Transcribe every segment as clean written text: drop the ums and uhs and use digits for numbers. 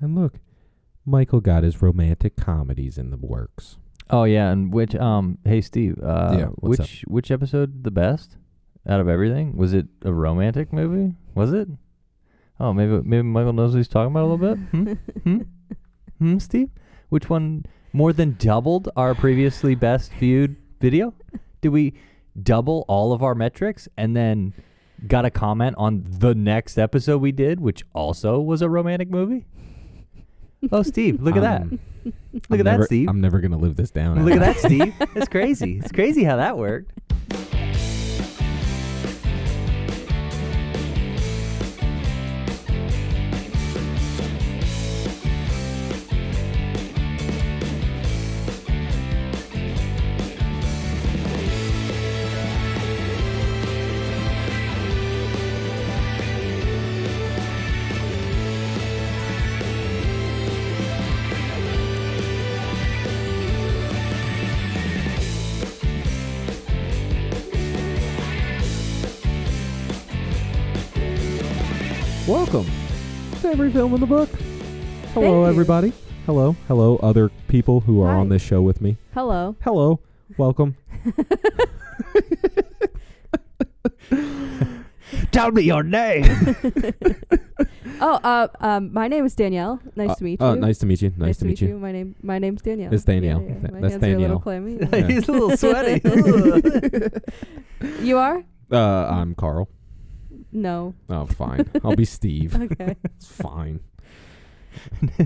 And look, Michael got his romantic comedies in the works. Oh yeah, and which hey Steve, what's up? which episode the best out of everything? Was it a romantic movie? Was it? Oh, maybe Michael knows what he's talking about a little bit. Steve? Which one more than doubled our previously best viewed video? Did we double all of our metrics and then got a comment on the next episode we did, which also was a romantic movie? Oh, Steve, look at that. Look at that, Steve. I'm never going to live this down. Look at that, Steve. It's crazy. It's crazy how that worked. Welcome to Every Film in the Book. Hello, Thank you. everybody. Hello. Hello, other people who are Hi. on this show with me. Hello. Hello. Welcome. Tell me your name. My name is Danielle. Nice to meet you. Nice to meet you. Nice to meet you. My name's Danielle. It's Danielle. Yeah. My That's hands are a little Danielle. clammy. He's a little sweaty. You are? I'm Carl. No. Oh, fine. I'll be Steve. Okay. It's fine.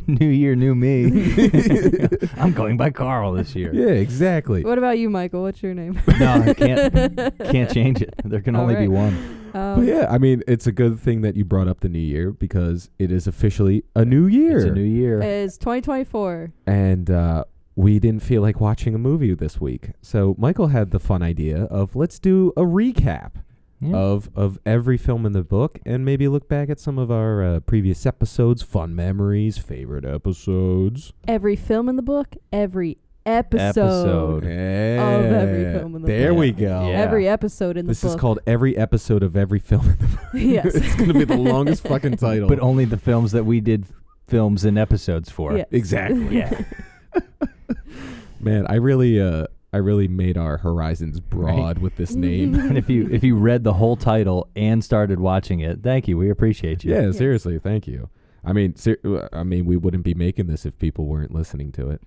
New year, new me. I'm going by Carl this year. Yeah, exactly. What about you, Michael? What's your name? No, I can't change it. There can only be Alright. one. But yeah, I mean, it's a good thing that you brought up the new year because it is officially a new year. It's a new year. It's 2024. And we didn't feel like watching a movie this week. So Michael had the fun idea of let's do a recap Yeah. of every film in the book and maybe look back at some of our previous episodes, fun memories, favorite episodes. Every film in the book, every episode. Episode. Of every film in the There book. we go. Yeah. Every episode in This the book. is called every episode of every film in the book. Yes. It's going to be the longest fucking title. But only the films that we did films and episodes for. Yes. Exactly. Yeah. Man, I really made our horizons broad with this name. And if you read the whole title and started watching it, thank you. We appreciate you. Yeah, seriously, thank you. I mean, we wouldn't be making this if people weren't listening to it.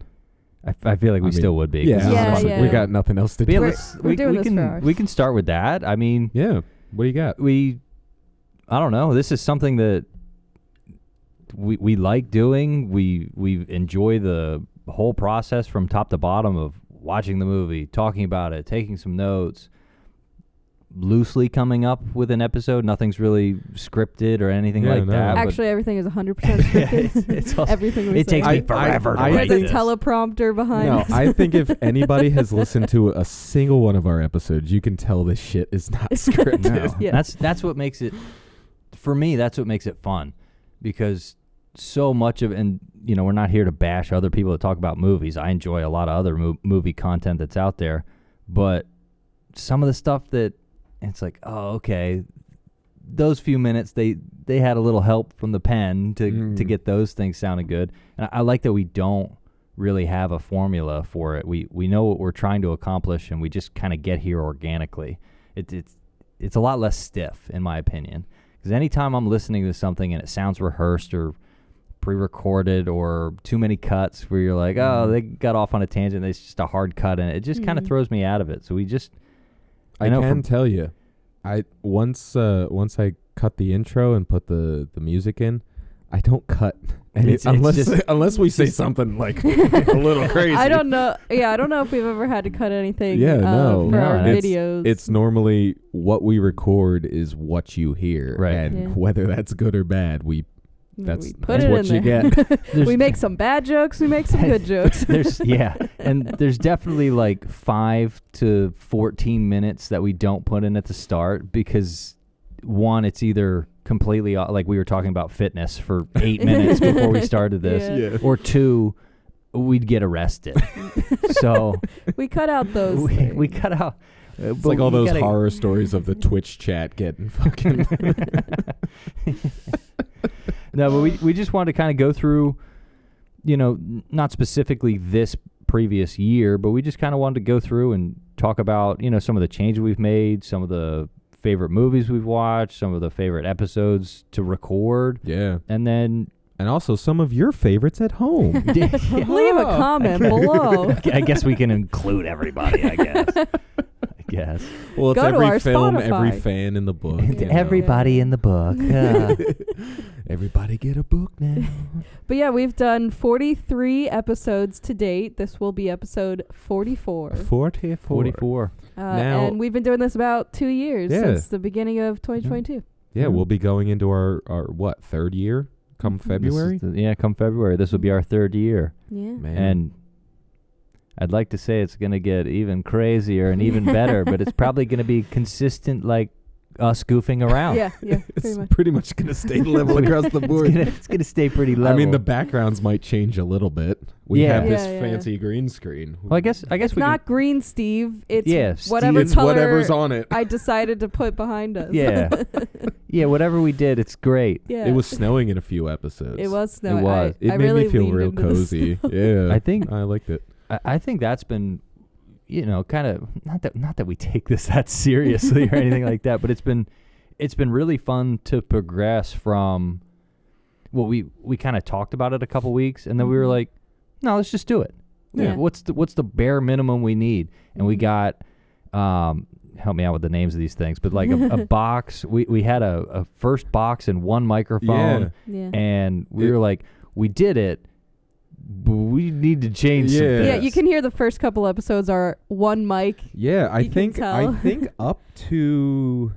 I feel like we still would be. 'cause Yeah, this is Yeah, fun. yeah. we got nothing else to But yeah, do. We're doing this for ours. we can start with that. I mean, Yeah, what do you got? I don't know. This is something that we like doing. We enjoy the whole process from top to bottom of watching the movie, talking about it, taking some notes, loosely coming up with an episode. Nothing's really scripted or anything Yeah, like no. that. but- Actually, everything is 100% scripted. it's also, Everything we it say. takes me forever to I write There's think- a this. teleprompter behind No, us. I think if anybody has listened to a single one of our episodes, you can tell this shit is not scripted. No. Yeah. That's what makes it, for me, that's what makes it fun, because so much of, and we're not here to bash other people that talk about movies. I enjoy a lot of other movie content that's out there, but some of the stuff that it's like, oh, okay, those few minutes they had a little help from the pen to get those things sounding good. And I like that we don't really have a formula for it. We know what we're trying to accomplish, and we just kind of get here organically. It's a lot less stiff, in my opinion, because anytime I'm listening to something and it sounds rehearsed or pre-recorded or too many cuts where you're like, oh, they got off on a tangent, it's just a hard cut, and it just kind of throws me out of it. So we just, I can tell you, once I cut the intro and put the music in, I don't cut unless we say something like a little crazy. I don't know. Yeah, I don't know if we've ever had to cut anything. Yeah, no. For our It's- videos. It's normally what we record is what you hear, Right. and Yeah. whether that's good or bad, that's we put what it in you there. get. We make some bad jokes. We make some good jokes. There's definitely like 5 to 14 minutes that we don't put in at the start because, one, it's either completely like we were talking about fitness for 8 minutes before we started this, Yeah. or 2, we'd get arrested. So We cut out those. we cut out. It's like all those horror stories of the Twitch chat getting fucking. No, but we just wanted to kind of go through, not specifically this previous year, but we just kind of wanted to go through and talk about, some of the changes we've made, some of the favorite movies we've watched, some of the favorite episodes to record. Yeah. And also some of your favorites at home. Leave a comment below. I guess we can include everybody, I guess. Well, it's Go to every our film, Spotify. every fan in the book. Everybody in the book. Everybody get a book now. But yeah, we've done 43 episodes to date. This will be episode 44. 44. Now- and we've been doing this about 2 years, Yeah. since the beginning of 2022. Yeah, we'll be going into our what, third year come February? Come February. This will be our third year. Yeah. Man. And I'd like to say it's going to get even crazier and even better, but it's probably going to be consistent like us goofing around. Yeah, pretty it's much. pretty much going to stay level across the board. It's going to stay pretty level. I mean, the backgrounds might change a little bit. We Yeah. have this Yeah. fancy green screen. Well, I guess It's we not green, Steve. It's Yeah, whatever it's color whatever's on it. I decided to put behind us. Yeah, whatever we did, it's great. Yeah. It was snowing in a few episodes. It was snowing. was. It I made really me feel leaned real into this. cozy. Yeah. I think I liked it. I think that's been, kind of not that we take this that seriously or anything like that, but it's been really fun to progress from. Well, we kind of talked about it a couple weeks, and then we were like, no, let's just do it. Yeah. What's the bare minimum we need? And we got, help me out with the names of these things, but like a box. We had a first box and one microphone, Yeah. and we were like, we did it. But we need to change some Yeah. things. Yeah, you can hear the first couple episodes are one mic. Yeah, I You can tell. think up to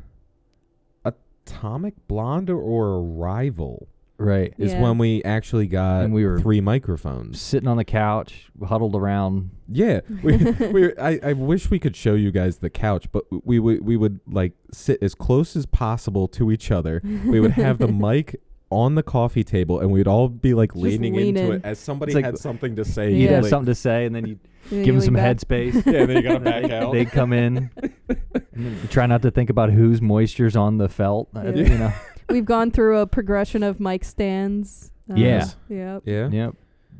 Atomic Blonde or Arrival Right. is Yeah. when we actually got And we were 3 microphones. Sitting on the couch, huddled around. Yeah, I wish we could show you guys the couch, but we would like sit as close as possible to each other. We would have the mic on the coffee table, and we'd all be like leaning into it as somebody Like- had something to say. You'd have like- something to say, and then you'd And give them you some lean back. headspace. Yeah, then you gotta back out. They'd come in. And then you try not to think about whose moisture's on the felt. Yeah. We've gone through a progression of mic stands. Yeah. Yep. Yeah. Yep.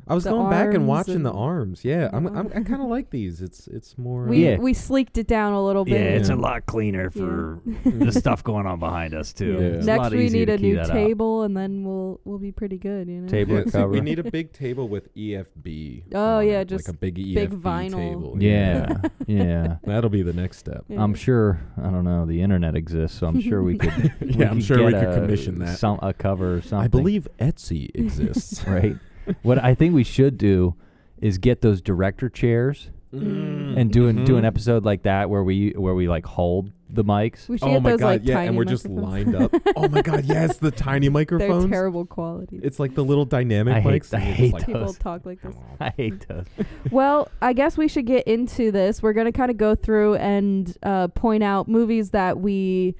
I was The going back and arms watching the and- arms. Yeah, the I kind of like these. It's more. We Yeah. we sleeked it down a little bit. it's Yeah. a lot cleaner for Yeah. the stuff going on behind us too. Yeah. It's a Next lot we easier need to a key new that out. table, and then we'll be pretty good. Table Yeah, and so cover. we need a big table with EFB. Oh, on yeah, it, just like a big EFB big vinyl. table. Yeah. Yeah. That'll be the next step. Yeah. I'm sure. I don't know. The internet exists, so I'm sure we could. Yeah, I'm sure we get could commission that. a cover or something. I believe Etsy exists. Right. What I think we should do is get those director chairs and do an episode like that where we like hold the mics. We should Oh get my those god, like yeah, tiny and we're just microphones. lined up. Oh my god, yes, the tiny They're microphones. terrible quality. It's like the little dynamic I hate- mics. I and you're hate just like, People those. talk like this. I hate those. Well, I guess we should get into this. We're going to kind of go through and point out movies that we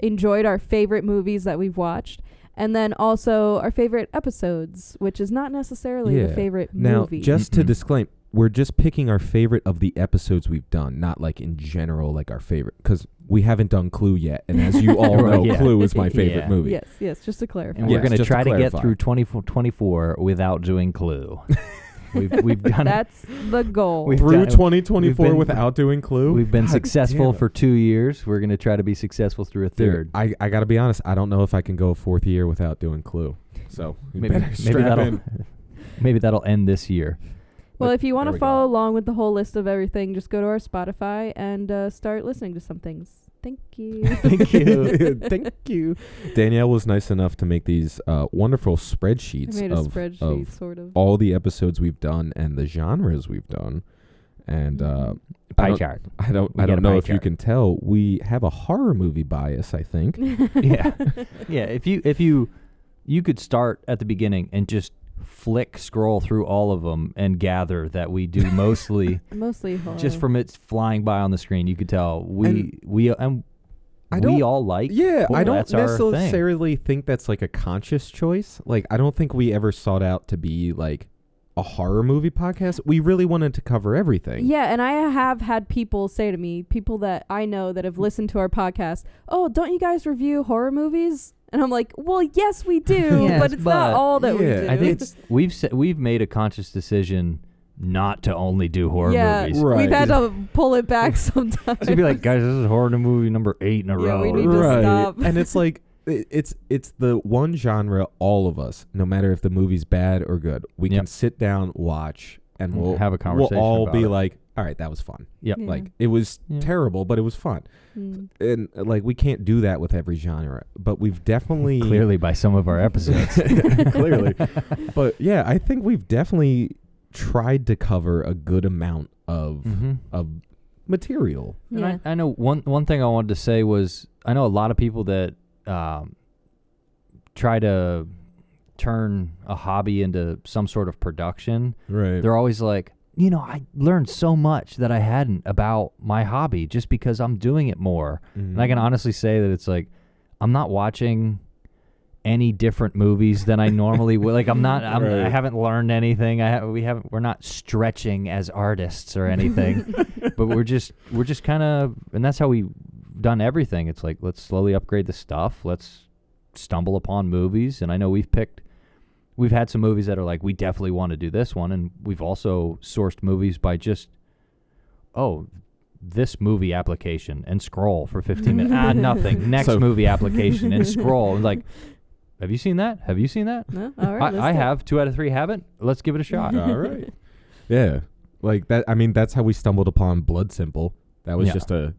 enjoyed, our favorite movies that we've watched, and then also our favorite episodes, which is not necessarily the Yeah. favorite Now, movie. just to Mm-mm. disclaim, we're just picking our favorite of the episodes we've done, not like in general, like our favorite, because we haven't done Clue yet, and as you all know, Yeah. Clue is my favorite Yeah. movie. Yes, just to clarify. And Yes, we're going to just to try to get clarify. through 2024 without doing Clue. We've done it. That's the goal. We've Through done- 2024 we've been- without doing Clue. We've been God successful damn it. for 2 years. We're going to try to be successful through a third. Dude, I got to be honest. I don't know if I can go a 4th year without doing Clue. So you Maybe better strap that'll in. maybe that'll end this year. Well, But if you want there to we go. follow along with the whole list of everything, just go to our Spotify and start listening to some things. Thank you. Thank you. Thank you. Danielle was nice enough to make these wonderful I spreadsheets made a of spreadsheet, sort of. all the episodes we've done and the genres we've done. And Mhm. Pie chart. I don't We got a know pie if you chart. can tell. We have a horror movie bias, I think. Yeah. Yeah, if you could start at the beginning and just scroll through all of them and gather that we do mostly Mostly horror. just from it flying by on the screen, you could tell we all like Yeah, horror. I don't That's our thing. necessarily think that's like a conscious choice. Like, I don't think we ever sought out to be like a horror movie podcast. We really wanted to cover everything. Yeah, and I have had people say to me, people that I know that have listened to our podcast, "Oh, don't you guys review horror movies?" And I'm like, well, yes, we do, Yes, but it's not all that we do. I think we've made a conscious decision not to only do horror movies. Right. We've had to pull it back sometimes. So you'd be like, guys, this is horror movie number 8 in a row. We need to stop. And it's like, it's the one genre all of us, no matter if the movie's bad or good, we can sit down, watch, and we'll have a conversation. We'll all about be it. like, all right, that was fun. Yep. Yeah. Like, it was terrible, but it was fun. And like, we can't do that with every genre, but we've definitely clearly by some of our episodes. clearly. But yeah, I think we've definitely tried to cover a good amount of material. Yeah. And I know one thing I wanted to say was, I know a lot of people that try to turn a hobby into some sort of production. Right. They're always like, I learned so much that I hadn't about my hobby just because I'm doing it more. And I can honestly say that it's like, I'm not watching any different movies than I normally would. Like, I haven't learned anything. We're not stretching as artists or anything, but we're just kind of, and that's how we've done everything. It's like, let's slowly upgrade the stuff. Let's stumble upon movies. And I know we've had some movies that are like, we definitely want to do this one. And we've also sourced movies by just, this movie application, and scroll for 15 minutes. Nothing. Next movie application, and scroll. And like, have you seen that? Have you seen that? No? All right. I have. 2 out of 3 haven't. Let's give it a shot. All right. Yeah. Like that. I mean, that's how we stumbled upon Blood Simple. That was just a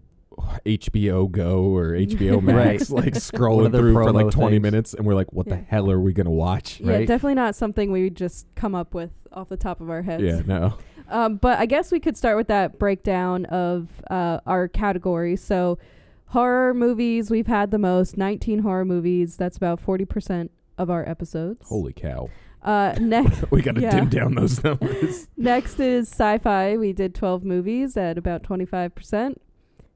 HBO Go or HBO Max, like scrolling through for like 20 minutes. And we're like, what the hell are we going to watch? Yeah, definitely not something we would just come up with off the top of our heads. Yeah, no. But I guess we could start with that breakdown of our categories. So horror movies, we've had the most, 19 horror movies. That's about 40% of our episodes. Holy cow. Next, we got to dim down those numbers. Next is sci-fi. We did 12 movies at about 25%.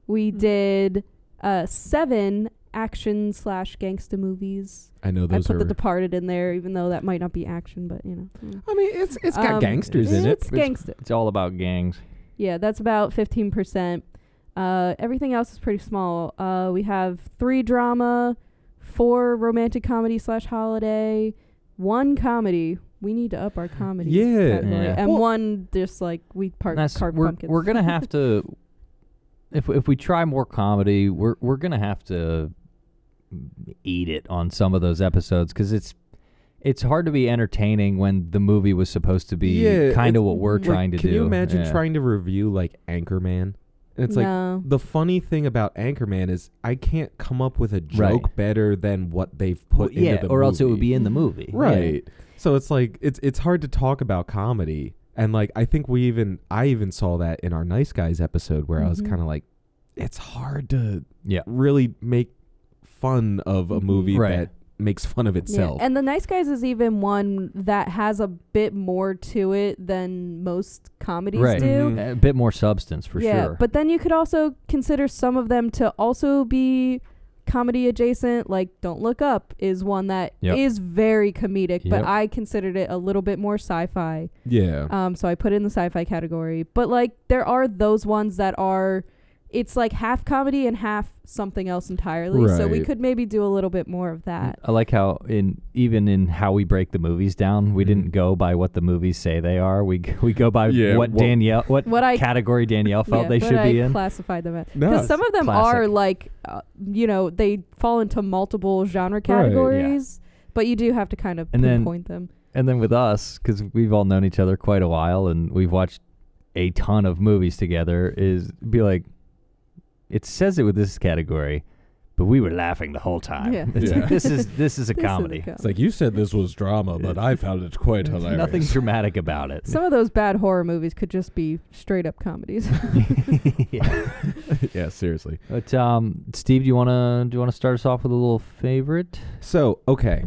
We did 7 action/gangsta movies. I know those I put The Departed in there, even though that might not be action, but I mean, it's got gangsters in it. It's gangster. It's all about gangs. Yeah, that's about 15%. Everything else is pretty small. We have 3 drama, 4 romantic comedy/holiday, 1 comedy. We need to up our comedy category. And 1 just like we carve pumpkins. We're gonna have to. If we try more comedy, we're gonna have to eat it on some of those episodes, because it's hard to be entertaining when the movie was supposed to be kind of what we're trying to do. Can you imagine trying to review like Anchorman? And it's like, the funny thing about Anchorman is I can't come up with a joke better than what they've put into the movie. Or else it would be in the movie. Right. Yeah. So it's like it's hard to talk about comedy. And like, I think I even saw that in our Nice Guys episode where I was kind of like, it's hard to really make fun of a movie that makes fun of itself. Yeah. And The Nice Guys is even one that has a bit more to it than most comedies do. A bit more substance for sure. But then you could also consider some of them to also be comedy adjacent. Like Don't Look Up is one that is very comedic, but I considered it a little bit more sci-fi. Yeah. So I put it in the sci-fi category. But like there are those ones that are, it's like half comedy and half something else entirely. So we could maybe do a little bit more of that. I like how even in how we break the movies down, we didn't go by what the movies say they are. We go by what category Danielle felt they should be in. Classified them as. Because some of them are like, they fall into multiple genre categories, but you do have to kind of pinpoint them. And then with us, because we've all known each other quite a while and we've watched a ton of movies together, is be like, it says it with this category, but we were laughing the whole time. Yeah. This is a comedy. It's like, you said this was drama, but I found it quite hilarious. Nothing dramatic about it. Some of those bad horror movies could just be straight up comedies. Yeah, seriously. But Steve, do you wanna start us off with a little favorite? So, okay.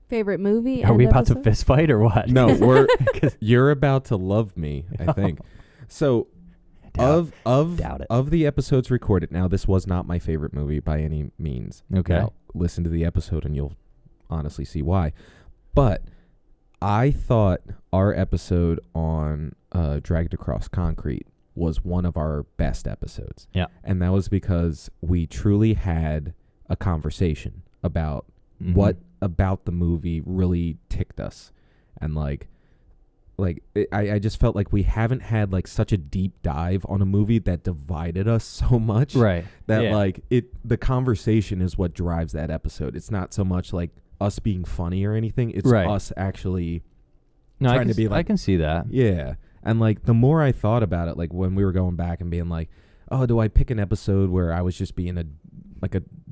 Favorite movie? Are we about to fist fight or what? No, you're about to love me, I think. So, of the episodes recorded, now this was not my favorite movie by any means. Okay. Now, listen to the episode and you'll honestly see why. But I thought our episode on Dragged Across Concrete was one of our best episodes. Yeah. And that was because we truly had a conversation about what about the movie really ticked us. And I just felt like we haven't had like such a deep dive on a movie that divided us so much. Right. That the conversation is what drives that episode. It's not so much like us being funny or anything. It's us actually trying to be like, I can see that. Yeah. And like the more I thought about it, like when we were going back and being like, oh, do I pick an episode where I was just being a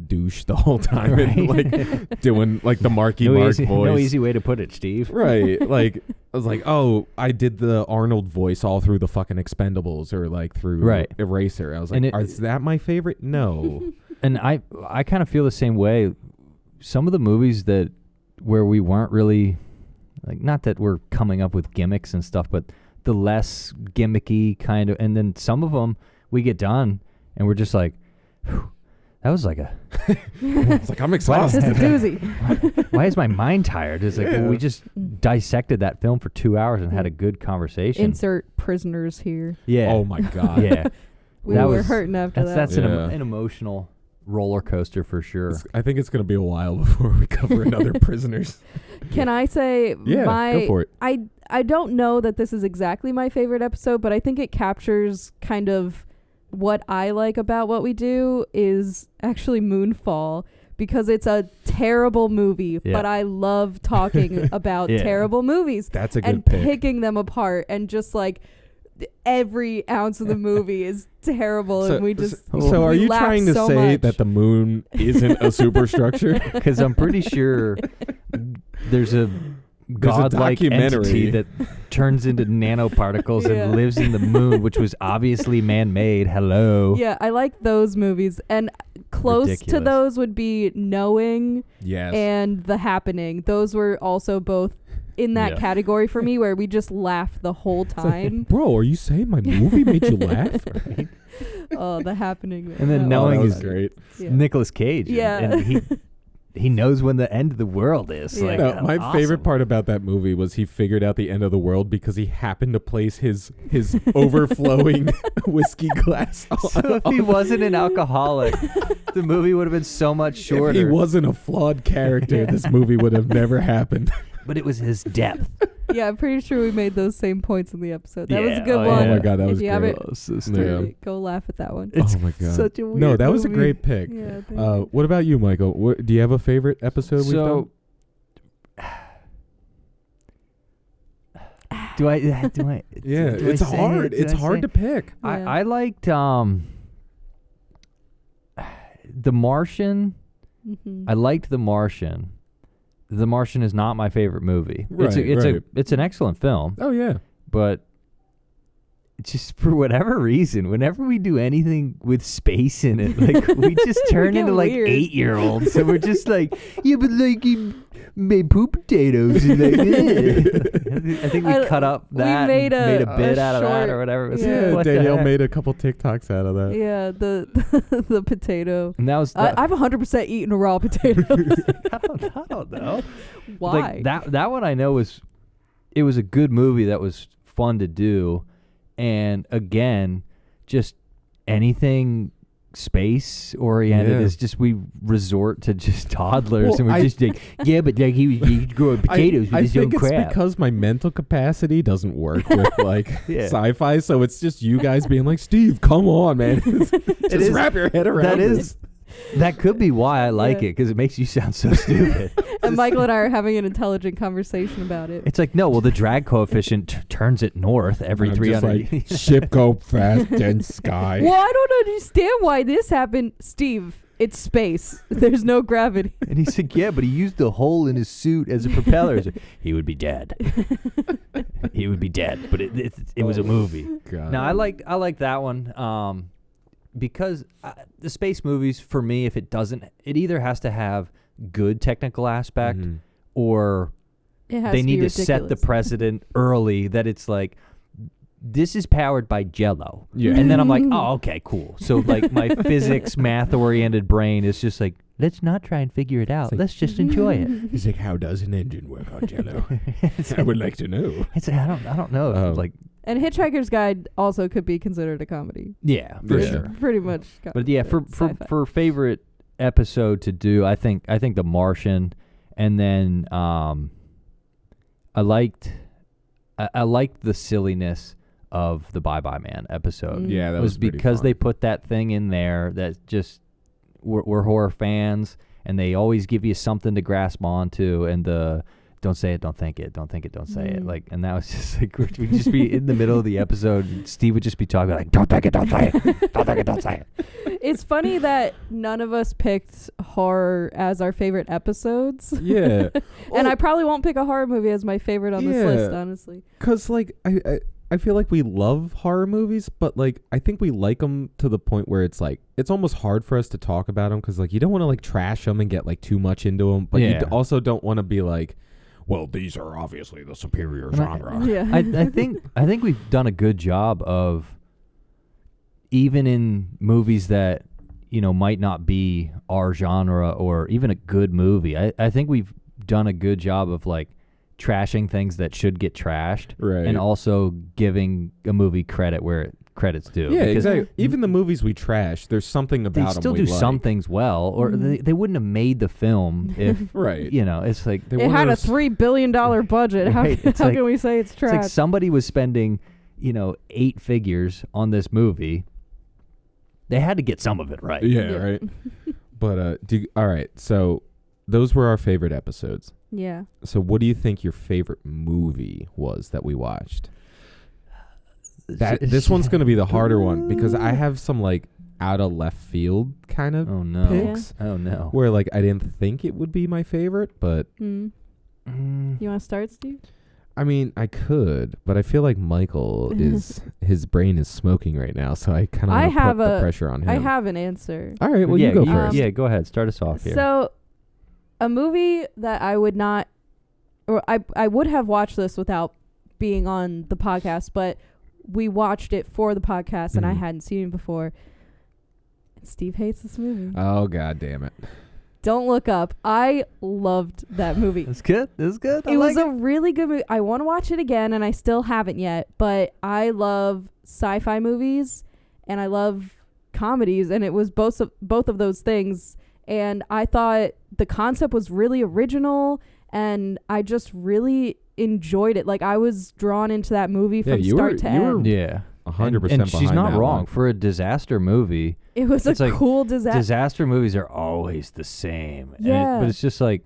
douche the whole time and like doing like the Marky Mark voice? No easy way to put it, Steve. Right. Like I was like, oh, I did the Arnold voice all through the fucking Expendables or like through Eraser. I was like, is that my favorite? No. And I kind of feel the same way. Some of the movies where we weren't really like, not that we're coming up with gimmicks and stuff, but the less gimmicky kind of, and then some of them we get done and we're just like, whew, that was like it's like, I'm exhausted. This is a doozy. Why is my mind tired? It's like, well, we just dissected that film for 2 hours and had a good conversation. Insert prisoners here. Yeah. Oh my God. Yeah. We were hurting after that. That's an emotional roller coaster for sure. I think it's going to be a while before we cover another Prisoners. Can I say go for it. I don't know that this is exactly my favorite episode, but I think it captures kind of what I like about what we do is actually Moonfall, because it's a terrible movie, but I love talking about terrible movies. That's a good and pick. Picking them apart, and just like every ounce of the movie is terrible, and we just So are you trying to say much. that the moon isn't a superstructure? Because I'm pretty sure there's a godlike entity that turns into nanoparticles and lives in the moon, which was obviously man-made. Hello. Yeah, I like those movies, and close to those would be Knowing and The Happening. Those were also both in that category for me, where we just laughed the whole time. Like, bro, are you saying my movie made you laugh? Oh, The Happening. And then Knowing is great. Nicolas Cage. Yeah. And he knows when the end of the world is. Yeah. Like, No, my favorite part about that movie was he figured out the end of the world because he happened to place his overflowing whiskey glass on. So if he wasn't an alcoholic, the movie would have been so much shorter. If he wasn't a flawed character, this movie would have never happened. But it was his depth. Yeah, I'm pretty sure we made those same points in the episode. That was a good one. Oh my God, that was if you great. haven't So go laugh at that one. It's oh my God. such a weird No, that was a movie. great pick. Yeah, what about you, Michael? Do you have a favorite episode we've done? Do I? Yeah, it's hard. It's hard to pick. Yeah. I liked The Martian. Mm-hmm. I liked The Martian. The Martian is not my favorite movie. Right, it's an excellent film, Oh yeah. but just for whatever reason, whenever we do anything with space in it, like we just turn get into like weird. 8-year-olds. So we're just like, yeah, but like he made poop potatoes. And like, I think we cut up that, made and made a bit a out of that short- or whatever. It was Yeah. like, what the Danielle heck? made a couple TikToks out of that. Yeah, the potato. And that was I've 100% eaten a raw potato. I don't know. Why? Like that one I know was a good movie that was fun to do, and again, just anything space oriented is just we resort to just toddlers, and we're just like, yeah, but like he's growing potatoes with his own crap. I think it's because my mental capacity doesn't work with like sci-fi, so it's just you guys being like, Steve, come on, man, just wrap your head around this. That could be why I like it, because it makes you sound so stupid. And Michael and I are having an intelligent conversation about it. It's like, no, well, the drag coefficient turns it north every 300. Like, ship go fast and sky. Well, I don't understand why this happened. Steve, it's space. There's no gravity. And he's like, yeah, but he used the hole in his suit as a propeller. Like, he would be dead. He would be dead. But it was a movie. God. Now, I like that one. Because the space movies, for me, if it either has to have good technical aspect or they need to set the precedent early that it's like, this is powered by Jell-O. Yeah. And then I'm like, oh, okay, cool. So like my physics, math-oriented brain is just like, let's not try and figure it out. Let's just enjoy it. He's like, how does an engine work on Jell-O? I would like to know. I don't know. Like, and Hitchhiker's Guide also could be considered a comedy. yeah, for sure. Pretty much. But yeah, for favorite episode to do. I think The Martian, and then I liked the silliness of the Bye Bye Man episode. Yeah, that was because fun. they put that thing in there that just we're horror fans, and they always give you something to grasp onto, and the don't say it, don't think it, don't think it, don't say it. Like, and that was just like, we'd just be in the middle of the episode. Steve would just be talking like, don't think it, don't say it, don't think it, don't say it. It's funny that none of us picked horror as our favorite episodes. Yeah. And I probably won't pick a horror movie as my favorite on this list, honestly. Because, like, I feel like we love horror movies, but, like, I think we like them to the point where it's, like, it's almost hard for us to talk about them because, like, you don't want to, like, trash them and get, like, too much into them, but you also don't want to be like, well, these are obviously the superior genre. I think we've done a good job of, even in movies that, you know, might not be our genre or even a good movie, I think we've done a good job of, like, trashing things that should get trashed, right? And also giving a movie credit where credit's due. Yeah, exactly. Even the movies we trash, there's something about them they still do some things well, or they wouldn't have made the film if right. You know, it's like it had a $3 billion budget. Right. How can we say it's trash? It's like somebody was spending, you know, 8 figures on this movie. They had to get some of it right. Yeah. Right. But all right. So those were our favorite episodes. Yeah. So what do you think your favorite movie was that we watched? This one's going to be the harder one because I have some, like, out of left field kind of picks. Yeah. Oh no. Where, like, I didn't think it would be my favorite, but You want to start, Steve? I mean, I could, but I feel like Michael his brain is smoking right now, so I kind of want to put the pressure on him. I have an answer. All right, well, you go first. Yeah, go ahead. Start us off here. So, a movie that I would not, or I would have watched this without being on the podcast, but we watched it for the podcast, and I hadn't seen it before. And Steve hates this movie. Oh, God damn it. Don't Look Up. I loved that movie. It's good. It's good. It was a really good movie. I want to watch it again, and I still haven't yet, but I love sci-fi movies, and I love comedies, and it was both of those things. And I thought the concept was really original, and I just really enjoyed it. Like, I was drawn into that movie from start to end. Yeah. 100% and she's not wrong. one. For a disaster movie, it was a cool disaster. Disaster movies are always the same. Yeah. But it's just like,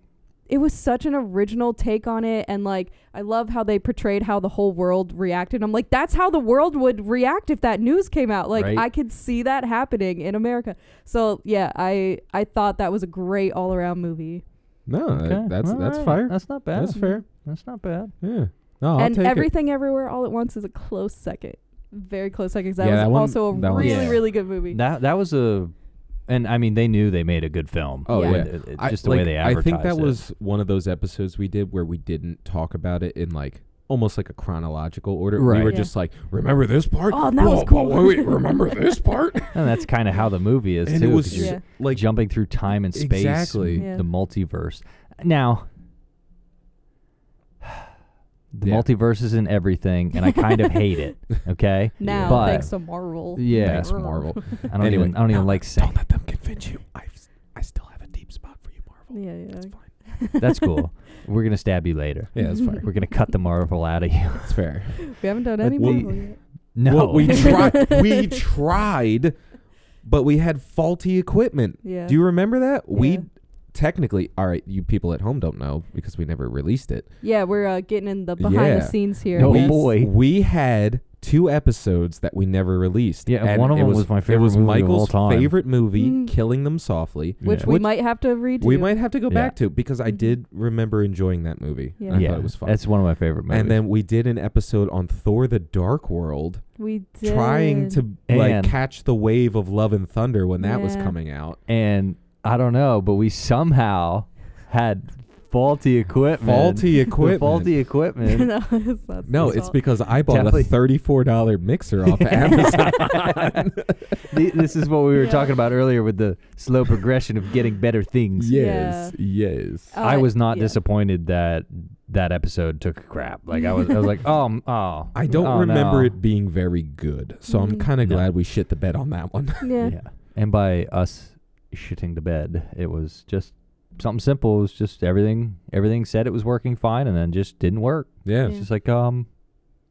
it was such an original take on it, and, like, I love how they portrayed how the whole world reacted. I'm like, that's how the world would react if that news came out. Like, right? I could see that happening in America. So yeah, I thought that was a great all around movie. No, okay. that's right. fair. That's not bad. That's fair. That's not bad. Yeah. No, I'll and take Everything it. Everywhere All at Once is a close second. Very close second. That Yeah, was also a that really, really good movie. That was and I mean, they knew they made a good film. Oh, yeah. Just the way they advertised I think that was one of those episodes we did where we didn't talk about it in, like, almost like a chronological order. Right. We were just like, remember this part? Oh, that was cool. Wait, remember this part? And that's kind of how the movie is, and too. It was you're like jumping through time and space. Exactly. The multiverse. Now, the multiverse is in everything, and I kind of hate it. Okay. Now, but thanks to Marvel. Yeah, thanks Marvel. I don't even like saying. Don't let them convince you. I still have a deep spot for you, Marvel. Yeah. That's fine. That's cool. We're gonna stab you later. Yeah, that's fine. We're gonna cut the Marvel out of you. That's fair. We haven't done any Marvel yet. No, well, we tried, but we had faulty equipment. Yeah. Do you remember that? Yeah. We technically, all right, you people at home don't know because we never released it. Yeah, we're getting in the behind the scenes here. Oh, boy. We had 2 episodes that we never released. Yeah, and one of them was my favorite movie Michael's of all time. favorite movie, Killing Them Softly. Which we might have to redo. We might have to go back to because I did remember enjoying that movie. Yeah. I thought it was fun. That's one of my favorite movies. And then we did an episode on Thor the Dark World. We did. Trying to catch the wave of Love and Thunder when that was coming out. And I don't know, but we somehow had faulty equipment. Faulty equipment. No, it's because I bought a $34 mixer off of Amazon. This is what we were talking about earlier with the slow progression of getting better things. Yes. I was not disappointed that episode took a crap. Like I was like, I don't remember it being very good, so I'm kind of glad we shit the bed on that one. Yeah. And by us shitting the bed. It was just something simple. It was just everything said it was working fine, and then just didn't work. Yeah. It's just like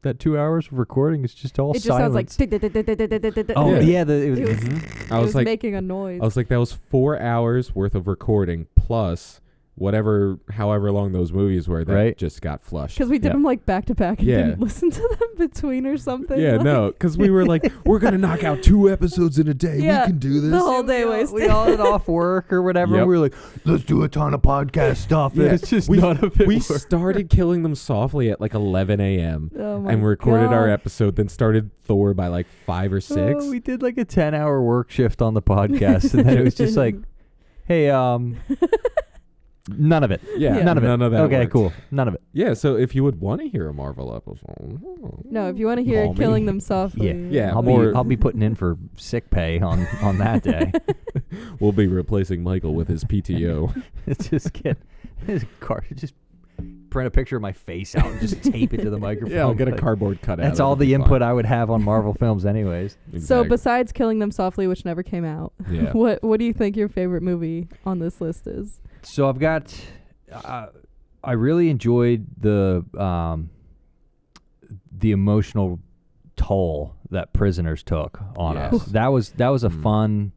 that 2 hours of recording is just all It just silence. sounds like. Oh Yeah. It was making a noise. I was like, that was 4 hours worth of recording plus however long those movies were that just got flushed. Because we did them like back to back and Yeah. didn't listen to them between or something. Yeah, like. no, because we were like, we're going to knock out 2 episodes in a day. Yeah, we can do this. the whole day wasted. We all had off work or whatever. Yep. We were like, let's do a ton of podcast stuff. Yeah. And it's just we none of it We worked. started Killing Them Softly at like 11 a.m. Oh my and recorded our God. episode, then started Thor by like 5 or 6. Oh, we did like a 10-hour work shift on the podcast, and then it was just like, hey, none of it. Yeah, None of it. None of that Okay, worked. cool. None of it. Yeah, so if you would want to hear a Marvel episode, No, if you want to hear call me. Killing Them Softly. Yeah, I'll be putting in for sick pay on that day. We'll be replacing Michael with his PTO. Just get his car. Just print a picture of my face out and just tape it to the microphone. Yeah, I'll get a Like, cardboard cutout. That's all the input I would have on Marvel films, anyways. So Exactly. besides Killing Them Softly, which never came out, Yeah. what do you think your favorite movie on this list is? So I've got. I really enjoyed the emotional toll that Prisoners took on Yes. us. That was a fun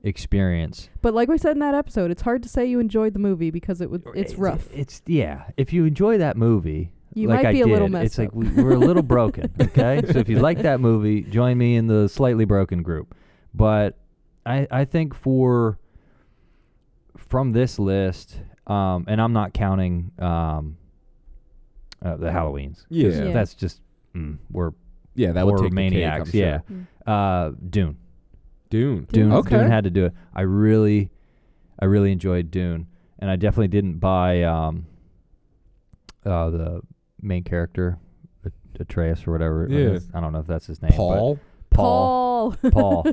experience. But like we said in that episode, it's hard to say you enjoyed the movie because it's rough. It's if you enjoy that movie, You like might I be a did, little messed it's like up. we're a little broken. Okay, so if you like that movie, join me in the slightly broken group. But I think from this list, and I'm not counting the Halloweens. 'Cause Yeah. that's just we're that would horror take the maniacs. cake, I'm Yeah, Dune. Dune. Okay. Dune had to do it. I really enjoyed Dune, and I definitely didn't buy the main character, Atreus or whatever. Yeah. I don't know if that's his name. Paul. But Paul.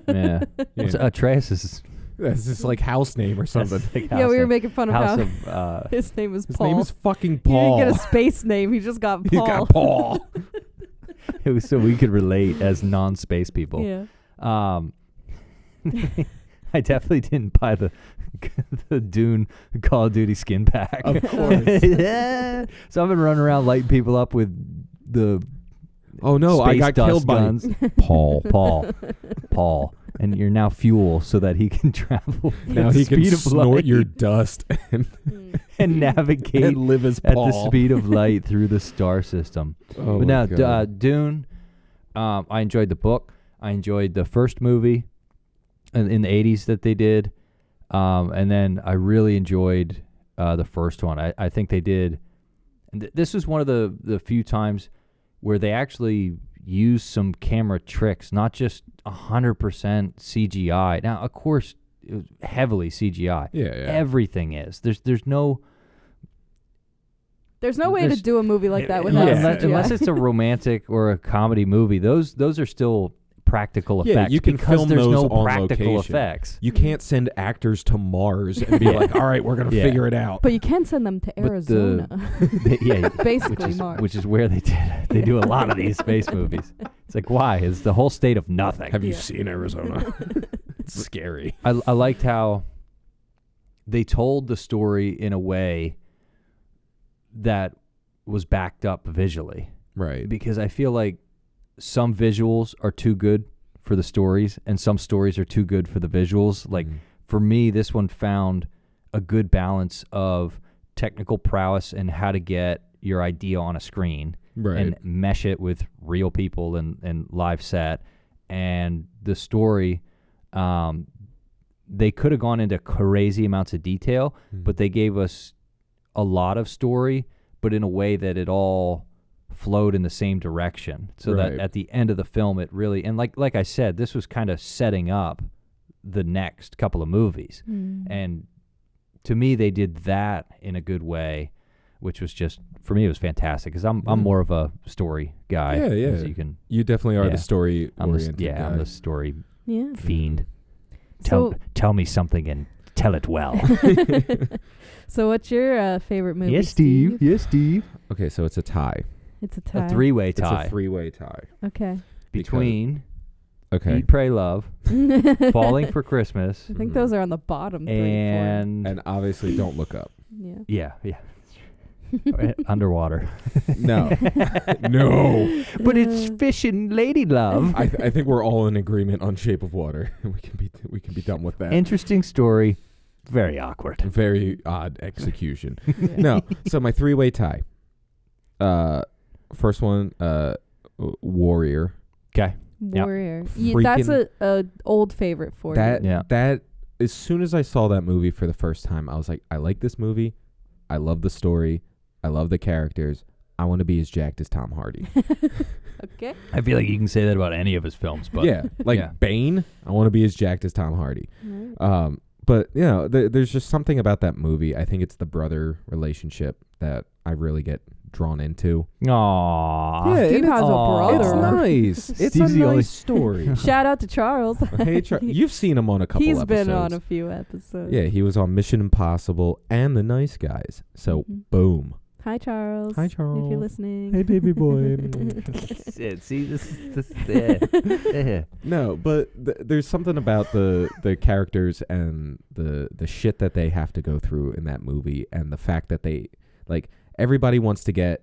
Yeah. Yeah. Atreus is That's just like house name or something. like Yeah, we were making fun of House how of his name was His Paul. name is fucking He Paul. didn't get a space name. He just got Paul. He's got Paul. it was so we could relate as non-space people. Yeah. I definitely didn't buy the Dune Call of Duty skin pack. Of course. Yeah. So I've been running around lighting people up with the Oh no, I space got dust killed guns. by Paul. Paul. And you're now fuel so that he can travel Now at the he can speed of snort light your dust and navigate and live as at Paul. the speed of light through the star system. Oh But my now, God. Dune, I enjoyed the book. I enjoyed the first movie in the 80s that they did. And then I really enjoyed the first one. I think they did. And this was one of the few times where they actually used some camera tricks, not just 100% CGI. Now, of course, it was heavily CGI. Yeah. Everything is. There's no... There's no way to There's- do a movie like that without unless, CGI. unless it's a romantic or a comedy movie. Those are still practical Yeah, effects you can because film there's those no on practical location. effects. You can't send actors to Mars and be like, all right, we're going to Yeah. figure it out. But you can send them to But the- Arizona. Yeah, Basically Mars. which is where they do a lot of these space movies. It's like, why? It's the whole state of nothing. Have you Yeah. seen Arizona? It's scary. I liked how they told the story in a way that was backed up visually. Right. Because I feel like some visuals are too good for the stories and some stories are too good for the visuals. Like for me, this one found a good balance of technical prowess and how to get your idea on a screen Right. and mesh it with real people and live set. And the story, they could have gone into crazy amounts of detail, but they gave us a lot of story, but in a way that it all flowed in the same direction. So Right. that at the end of the film, it really, and like I said, this was kind of setting up the next couple of movies. And to me, they did that in a good way, which was just, for me, it was fantastic because I'm more of a story guy. Yeah, yeah. as you can. You definitely are Yeah. the story I'm the, oriented guy. I'm the story Yeah. fiend. So- Tell me something and tell it well. So what's your favorite movie? Yes, Steve. Okay, so it's a tie. It's a tie. A three-way It's tie a three-way tie. Okay. between Okay. Eat, Pray, Love, Falling for Christmas, I think those are on the bottom three. and obviously Don't Look Up. Yeah. Underwater. No. No. But it's Fish and Lady Love. I think we're all in agreement on Shape of Water. We can be done with that. Interesting story. Very awkward. Very odd execution. No. So my 3-way tie. First one, Warrior. Okay. Warrior. Freaking- That's a old favorite for you. That as soon as I saw that movie for the first time, I was like, I like this movie. I love the story. I love the characters. I want to be as jacked as Tom Hardy. Okay. I feel like you can say that about any of his films, but Bane. I want to be as jacked as Tom Hardy. Right. But you know, there's just something about that movie. I think it's the brother relationship that I really get drawn into. Aww. Yeah, Steve has a brother. It's nice. It's Steve's a the only nice story. Shout out to Charles. Hey, you've seen him on a couple He's episodes. been on a few episodes. Yeah, he was on Mission Impossible and The Nice Guys. So, boom. Hi, Charles. Hi, Charles. If you're listening. Hey, baby boy. See, this No, but there's something about the characters and the shit that they have to go through in that movie, and the fact that they, like, everybody wants to get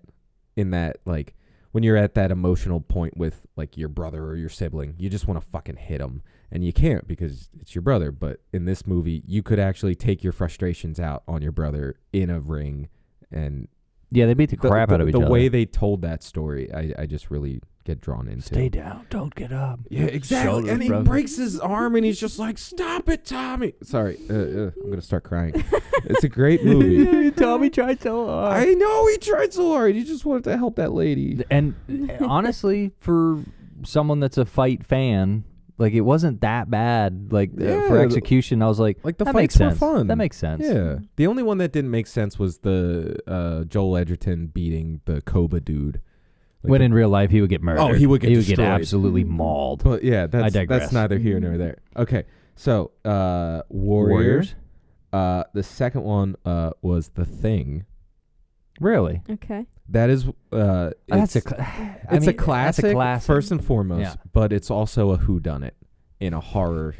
in that, like, when you're at that emotional point with, like, your brother or your sibling, you just want to fucking hit them. And you can't because it's your brother. But in this movie, you could actually take your frustrations out on your brother in a ring. And yeah, they beat the crap out of each other. The way they told that story, I just really get drawn into. Stay down. Don't get up. Yeah, exactly. Shoulders, and he brother. breaks his arm, and he's just like, "Stop it, Tommy!" Sorry, I'm gonna start crying. It's a great movie. Tommy tried so hard. I know he tried so hard. He just wanted to help that lady. And honestly, for someone that's a fight fan, like, it wasn't that bad. Like, for execution, I was like the that fights makes were sense. fun. That makes sense. Yeah. The only one that didn't make sense was the Joel Edgerton beating the Cobra dude. Like When in real life, he would get murdered. Oh, he would get He would get destroyed. absolutely mauled. But yeah, I digress. that's neither here nor there. Okay, so Warriors. The second one was The Thing. Really? Okay. That is That's it's a classic, That's a classic. first and foremost, Yeah. but it's also a whodunit in a horror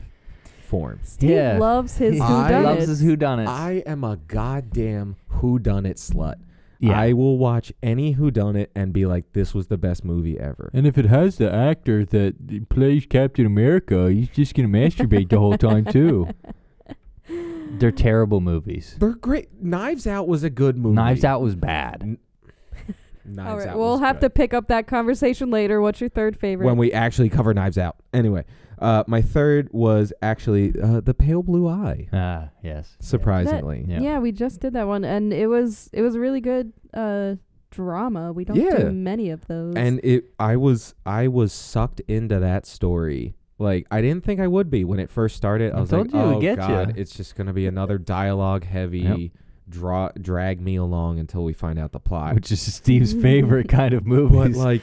form. Steve loves his whodunits. Loves his whodunits. I am a goddamn whodunit slut. Yeah. I will watch any whodunit and be like, this was the best movie ever. And if it has the actor that plays Captain America, he's just going to masturbate the whole time, too. They're terrible movies. They're great. Knives Out was a good movie. Knives Out was bad. Knives All right, Out we'll was have good. to pick up that conversation later. What's your third favorite? When we actually cover Knives Out. Anyway, my third was actually The Pale Blue Eye. Ah, yes. Surprisingly. Yeah. Yeah, we just did that one, and it was a really good drama. We don't Yeah. do many of those. And I was sucked into that story. Like, I didn't think I would be when it first started. I was told like, you it would oh get God, ya. it's just going to be another dialogue heavy, drag me along until we find out the plot. Which is Steve's favorite kind of movie. But like,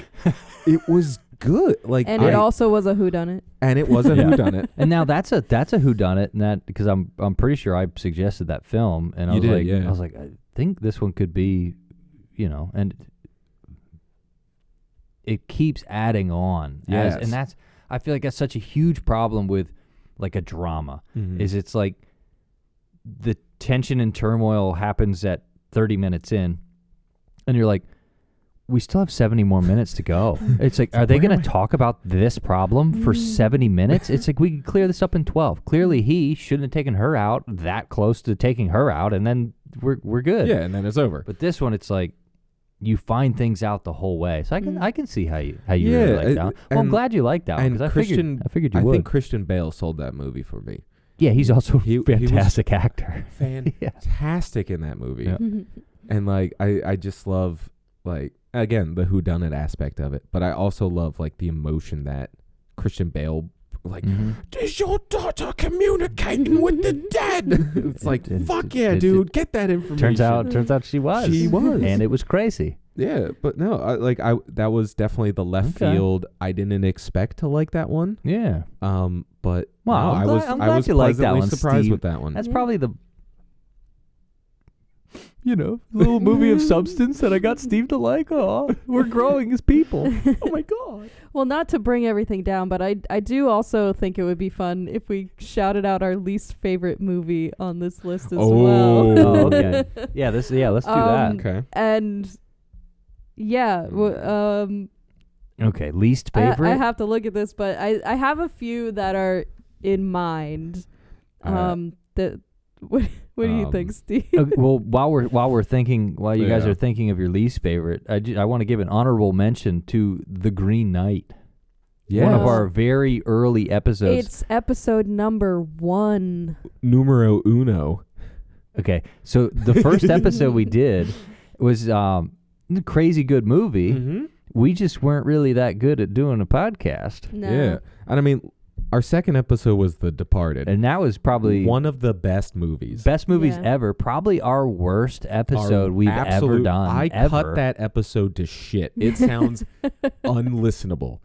it was good. Like, and it also was a whodunit. and it was a whodunit. And now that's a whodunit, and that because I'm pretty sure I suggested that film, and I was like, I think this one could be, and it keeps adding on. Yes. And that's, I feel like that's such a huge problem with like a drama. Is it's like the tension and turmoil happens at 30 minutes in, and you're like, we still have 70 more minutes to go. It's like, are they going to talk about this problem for 70 minutes? It's like, we can clear this up in 12. Clearly, he shouldn't have taken her out that close to taking her out, and then we're good. Yeah, and then it's over. But this one, it's like, you find things out the whole way. So I can see how you really like that one. Well, I'm glad you liked that one, because I figured you would. I think Christian Bale sold that movie for me. Yeah, he's also He a fantastic actor. Fantastic in that movie. Yeah. And like, I just love, like, again, the whodunit aspect of it, but I also love like the emotion that Christian Bale, like, is your daughter communicating with the dead? It's like, fuck yeah, dude, get that information. Turns out she was. She was. And it was crazy. Yeah, but no, that was definitely the left field. I didn't expect to like that one. Yeah. But wow, no, I'm glad I was you liked that pleasantly one, surprised Steve. with that one. That's probably little movie of substance that I got Steve to like. Oh, we're growing as people. Oh my God. Well, not to bring everything down, but I do also think it would be fun if we shouted out our least favorite movie on this list as well. Oh, okay. Let's do that. Okay. And yeah, okay, least favorite? I have to look at this, but I have a few that are in mind. What do you think, Steve? Okay, well, while you guys are thinking of your least favorite, I want to give an honorable mention to The Green Knight. Yeah. One of our very early episodes. It's episode number 1. Numero uno. Okay, so the first episode we did was a crazy good movie. Mm-hmm. We just weren't really that good at doing a podcast. No. Yeah, and I mean, our second episode was The Departed. And that was probably one of the best movies. Best movies ever. Probably our worst episode we've ever done. I cut that episode to shit. It sounds unlistenable.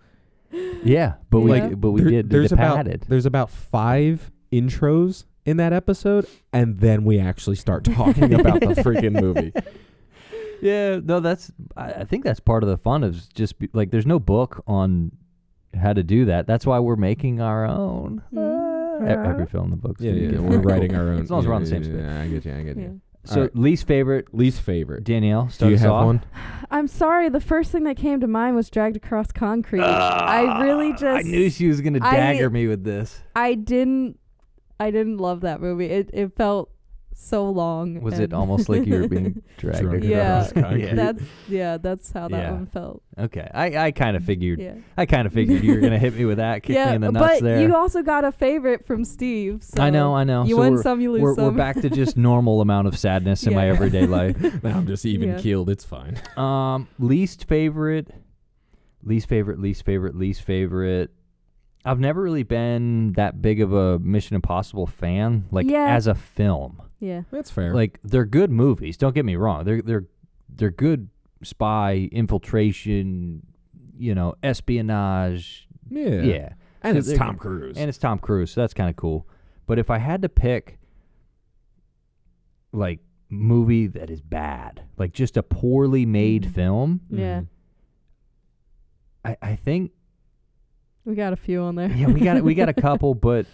Yeah, but we did The Departed. There's about 5 intros in that episode, and then we actually start talking about the freaking movie. Yeah, no, I think that's part of the fun of just there's no book on how to do that. That's why we're making our own. Every film in the books. Yeah, we're writing our own. As long as we're on the same space. Yeah, I get you. So right. Least favorite. Do Danielle, start you us have off. one? I'm sorry. The first thing that came to mind was Dragged Across Concrete. I really just. I knew she was gonna dagger me with this. I didn't love that movie. It felt so long. Was it almost like you were being dragged across concrete? That's how that one felt. Okay, I kind of figured. Yeah. I kind of figured you were gonna hit me with that, kick me in the nuts there. But you also got a favorite from Steve. So I know. You win some, you lose some. We're back to just normal amount of sadness in my everyday life. Now I'm just even keeled. It's fine. Least favorite. I've never really been that big of a Mission Impossible fan, as a film. Yeah, that's fair. They're good movies. Don't get me wrong. They're good spy infiltration, espionage. Yeah. And it's Tom Cruise. So that's kind of cool. But if I had to pick, movie that is bad, just a poorly made film. Yeah. I think. We got a few on there. Yeah, we got a couple, but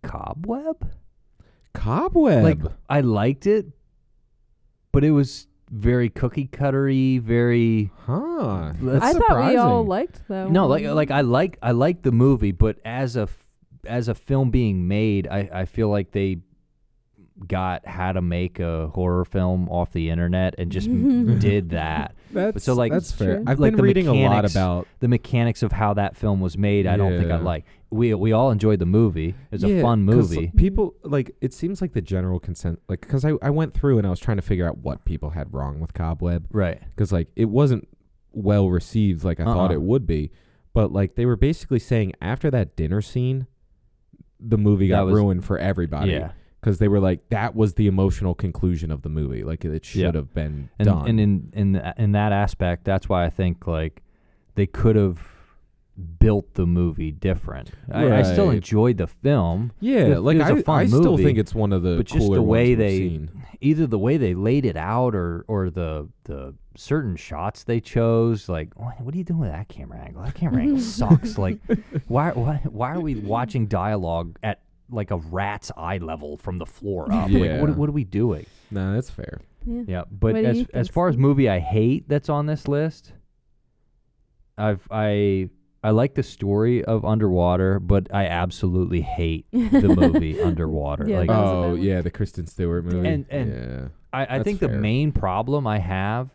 Cobweb. I liked it, but it was very cookie cuttery, very. That's I surprising. thought we all liked that. No, I like the movie, but as a film being made, I feel like they got how to make a horror film off the internet and just did that. That's fair. True. I've been reading a lot about the mechanics of how that film was made. I don't think I like. We all enjoyed the movie. It's a fun movie. People it seems like the general consent, because I went through and I was trying to figure out what people had wrong with Cobweb, right? Because it wasn't well received like I thought it would be, but they were basically saying after that dinner scene, the movie got ruined for everybody. Yeah. Because they were that was the emotional conclusion of the movie. It should have been done. And in that aspect, that's why I think they could have built the movie different. Right. I still enjoyed the film. Yeah, it was a fun movie, still think it's one of the but cooler just the way ones we've seen. Either the way they laid it out or the certain shots they chose. What are you doing with that camera angle? That camera angle sucks. Why are we watching dialogue at a rat's eye level from the floor up? Yeah. What are we doing? No, that's fair. Yeah, but as far as movie I hate that's on this list, I like the story of Underwater, but I absolutely hate the movie Underwater. The Kristen Stewart movie. And I think the main problem I have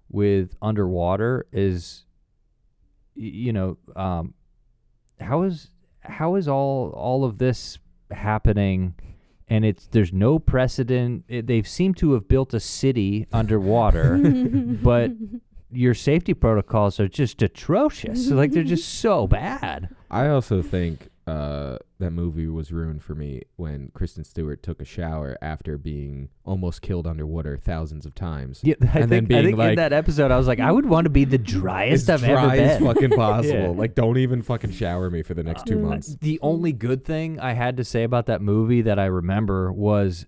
with Underwater is, how is all of this happening, and there's no precedent. They seem to have built a city underwater, but your safety protocols are just atrocious. They're just so bad. I also think that movie was ruined for me when Kristen Stewart took a shower after being almost killed underwater thousands of times. Yeah, I think in that episode I was like, I would want to be the driest I've ever been. As fucking possible. Yeah. Like, don't even fucking shower me for the next 2 months. The only good thing I had to say about that movie that I remember was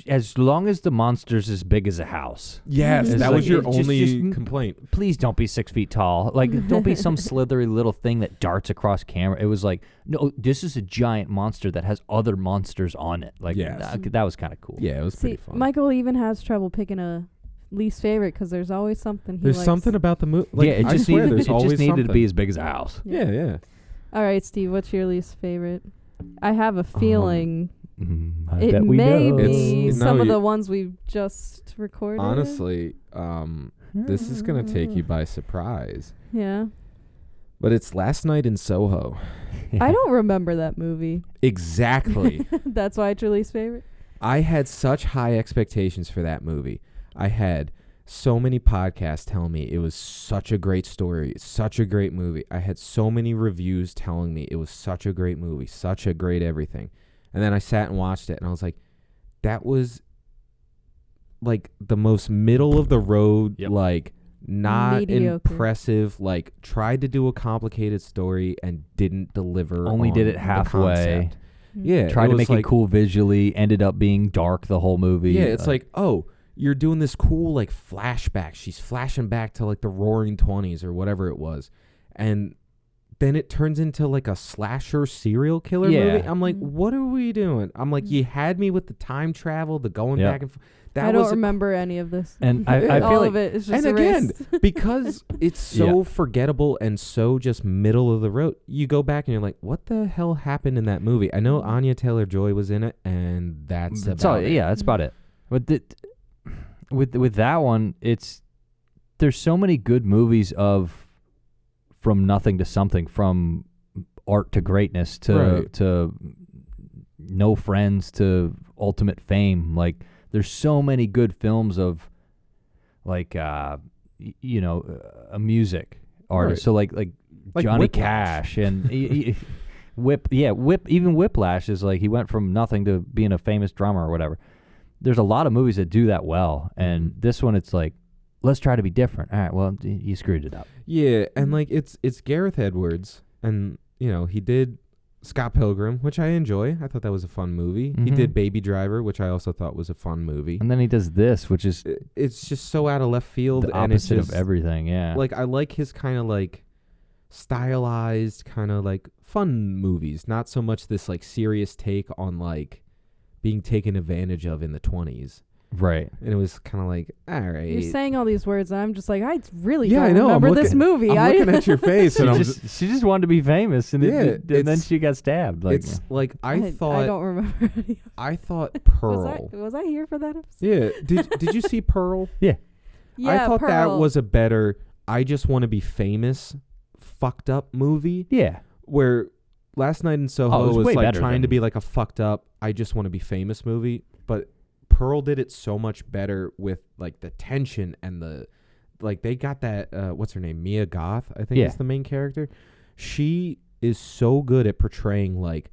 as long as the monster's as big as a house. Yes, that was your only complaint. Please don't be 6 feet tall. Like, don't be some slithery little thing that darts across camera. It was like, no, this is a giant monster that has other monsters on it. Like, that was kind of cool. Yeah, it was pretty fun. Michael even has trouble picking a least favorite because there's always something he There's likes. something about the movie. Like, yeah, it just needed to be as big as a house. Yeah. All right, Steve, what's your least favorite? I have a feeling I it bet we may know. be some of the ones we've just recorded. Honestly, this is going to take you by surprise. Yeah. But it's Last Night in Soho. I don't remember that movie. Exactly. That's why it's your least favorite? I had such high expectations for that movie. I had so many podcasts telling me it was such a great story, such a great movie. I had so many reviews telling me it was such a great movie, such a great everything. And then I sat and watched it, and I was like, that was like the most middle of the road, like not mediocre. Impressive, like tried to do a complicated story and didn't deliver. Only on did it the halfway. concept. Yeah, tried to make it cool visually, ended up being dark the whole movie. Yeah, it's like, oh, you're doing this cool like flashback. She's flashing back to like the Roaring 20s or whatever it was. And then it turns into like a slasher serial killer movie. I'm like, what are we doing? I'm like, you had me with the time travel, the going back and forth. I don't remember any of this. And I feel all like, of it is just and erased. again, because it's so forgettable and so just middle of the road, you go back and you're like, what the hell happened in that movie? I know Anya Taylor-Joy was in it, and that's about it. Yeah, that's about it. But with that one, there's so many good movies of from nothing to something, from art to greatness to no friends to ultimate fame. Like, there's so many good films of like a music artist. So like Johnny Whiplash. Cash and even Whiplash is like, he went from nothing to being a famous drummer or whatever. There's a lot of movies that do that well, and this one, it's like, let's try to be different. All right, well, you screwed it up. Yeah, and like it's Gareth Edwards, and he did Scott Pilgrim, which I enjoy. I thought that was a fun movie. Mm-hmm. He did Baby Driver, which I also thought was a fun movie. And then he does this, which is it's just so out of left field, the and it's opposite just, of everything. Yeah, like, I like his kind of like stylized, kind of like fun movies, not so much this like serious take on like being taken advantage of in the 20s. Right. And it was kind of like, all right. You're saying all these words, and I'm just like, I really I don't know. remember this movie. I'm looking at your face, and she just wanted to be famous, and then she got stabbed. Like, it's like I thought. I don't remember. I thought Pearl. Was I here for that episode? Yeah. Did you see Pearl? Yeah. Yeah, I thought Pearl. that was a better I Just Want to Be Famous fucked up movie. Yeah. Where Last Night in Soho was was way like better trying to be like a fucked up I Just Want to Be Famous movie, but Pearl did it so much better with like the tension and the like. They got that what's her name, Mia Goth, I think is the main character. She is so good at portraying like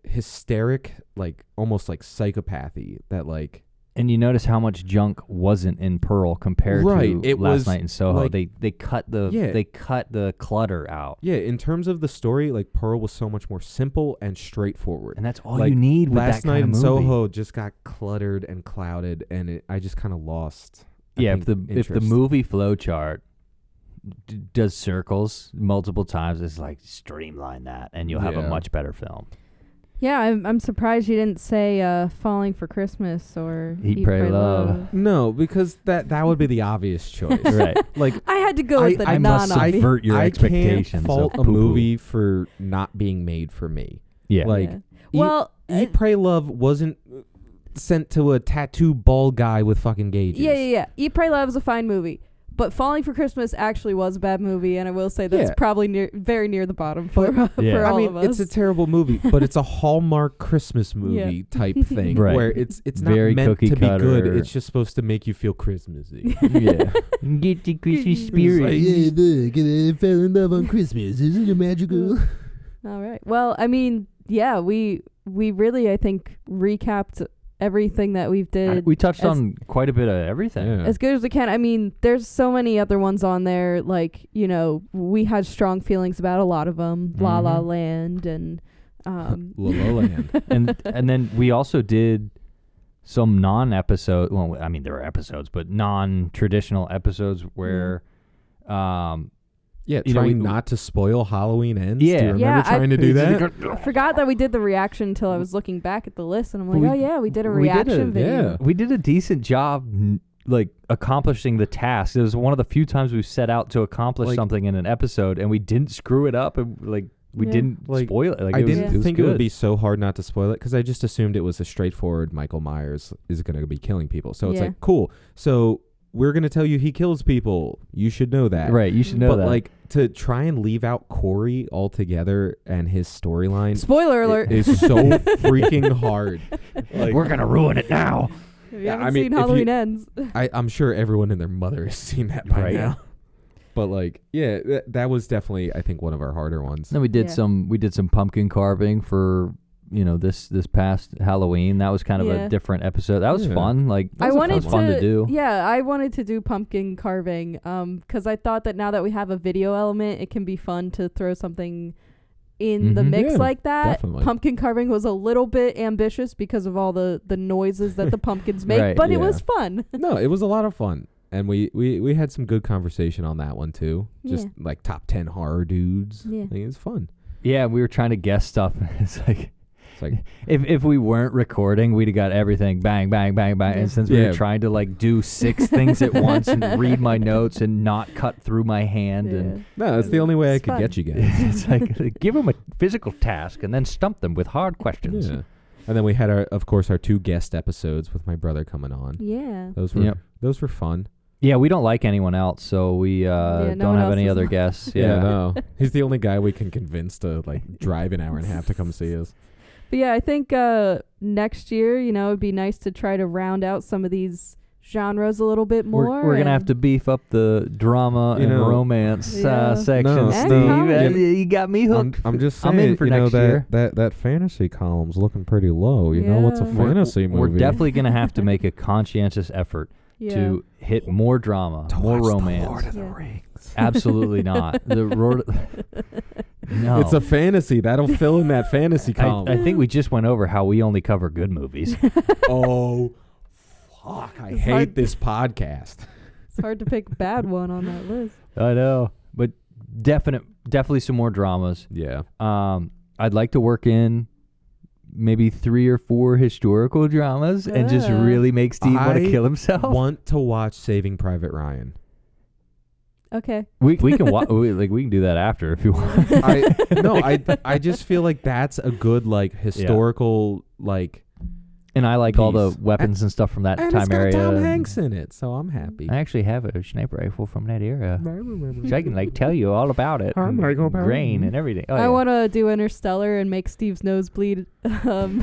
hysteric, like almost like psychopathy, that like. And you notice how much junk wasn't in Pearl compared to Last Night in Soho. Like, they cut the clutter out. Yeah, in terms of the story, like Pearl was so much more simple and straightforward. And that's all you need with Last that kind Night of in movie. Soho just got cluttered and clouded, and I just kind of lost. If the movie flowchart does circles multiple times, it's like, streamline that, and you'll have a much better film. Yeah, I'm surprised you didn't say Falling for Christmas or Eat, Pray, Love. No, because that would be the obvious choice. Right. Like, I had to go with the I must non-obvious. subvert your expectations. I can't fault of a movie for not being made for me. Yeah. Like, well, Eat, Pray, Love wasn't sent to a tattoo bald guy with fucking gauges. Yeah. Eat, Pray, Love is a fine movie. But Falling for Christmas actually was a bad movie, and I will say that's probably very near the bottom for all of us. It's a terrible movie, but it's a Hallmark Christmas movie type thing, where it's not very meant to be cutter. good. It's just supposed to make you feel Christmassy. Get the Christmas spirit. Like, look, I fell in love on Christmas. Isn't it magical? All right. Well, I mean, yeah, we really, I think, recapped everything that we've did. We touched on quite a bit of everything. Yeah. As good as we can. I mean, there's so many other ones on there. Like, we had strong feelings about a lot of them. La La Land and La La Land. and then we also did some non-episode. Well, I mean, there were episodes, but non-traditional episodes where. Trying not to spoil Halloween Ends. Yeah. Do you remember trying to do that? I forgot that we did the reaction until I was looking back at the list, and I'm like, we did a reaction video. Yeah. We did a decent job, like, accomplishing the task. It was one of the few times we set out to accomplish something in an episode, and we didn't screw it up, and, we didn't spoil it. Like, I didn't think it would good. be so hard not to spoil it, because I just assumed it was a straightforward Michael Myers is going to be killing people. So it's like, cool. So we're going to tell you he kills people. You should know that. Right, you should know that. But, like, to try and leave out Corey altogether and his storyline. Spoiler alert. Is so freaking hard. Like, we're going to ruin it now. If you haven't seen Halloween Ends. I'm sure everyone and their mother has seen that by now. But, like, yeah, that was definitely, I think, one of our harder ones. Then we did some pumpkin carving for this past Halloween. That was kind of a different episode. That was fun. Like, I wanted fun to do. Yeah, I wanted to do pumpkin carving because I thought that now that we have a video element, it can be fun to throw something in the mix like that. Definitely. Pumpkin carving was a little bit ambitious because of all the noises that the pumpkins make, but it was fun. No, it was a lot of fun. And we had some good conversation on that one too. Just like top 10 horror dudes. Yeah. Like, it was fun. Yeah, we were trying to guess stuff. It's like if we weren't recording, we'd have got everything bang, bang, bang, bang. And since we were trying to like do 6 things at once and read my notes and not cut through my hand, and no, that's the only way I could get you guys. It's like give them a physical task and then stump them with hard questions. Yeah. And then we had our 2 guest episodes with my brother coming on. Yeah, those were fun. Yeah, we don't like anyone else, so we don't have any other guests. Yeah, no, he's the only guy we can convince to like drive an hour and a half to come see us. But yeah, I think next year, it'd be nice to try to round out some of these genres a little bit more. We're gonna have to beef up the drama and romance section. No, Steve, you got me hooked. I'm just saying, I'm in for next year. That fantasy column's looking pretty low. You know what's a fantasy movie? We're definitely gonna have to make a conscientious effort to hit more drama, more romance. The Lord of the Rings. Absolutely not. No. It's a fantasy. That'll fill in that fantasy column. I think we just went over how we only cover good movies. Oh, fuck. I hate this podcast. It's hard to pick a bad one on that list. I know. But definitely some more dramas. Yeah. I'd like to work in maybe 3 or 4 historical dramas and just really make Steve want to kill himself. I want to watch Saving Private Ryan. Okay. We can we can do that after if you want. I just feel like that's a good like historical like. And I like all the weapons and stuff from that time area. It's got Tom Hanks in it, so I'm happy. I actually have a sniper rifle from that era, so I can like tell you all about it, grain and everything. I want to do Interstellar and make Steve's nose bleed. That's on